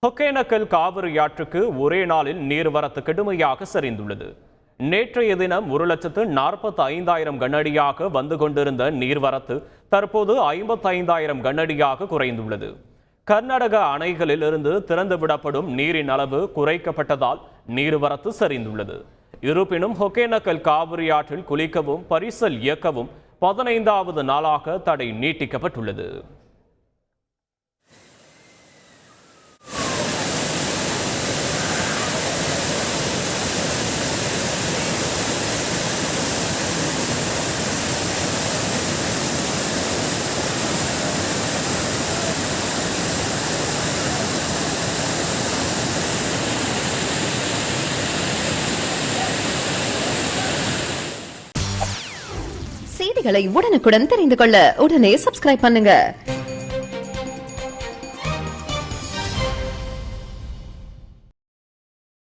ஒகேனக்கல் காவிரி ஆற்றுக்கு ஒரே நாளில் நீர்வரத்து கடுமையாக சரிந்துள்ளது. நேற்றைய தினம் 1,45,000 கனஅடியாக வந்து கொண்டிருந்த நீர்வரத்து தற்போது 55,000 கனஅடியாக குறைந்துள்ளது. கர்நாடக அணைகளில் இருந்து திறந்துவிடப்படும் நீரின் அளவு குறைக்கப்பட்டதால் நீர்வரத்து சரிந்துள்ளது. இருப்பினும் ஒகேனக்கல் காவிரி ஆற்றில் குளிக்கவும் பரிசல் இயக்கவும் 15வது நாளாக தடை நீட்டிக்கப்பட்டுள்ளது. செய்திகளை உடனுக்குடன் தெரிந்து கொள்ள உடனே சப்ஸ்கிரைப் பண்ணுங்க.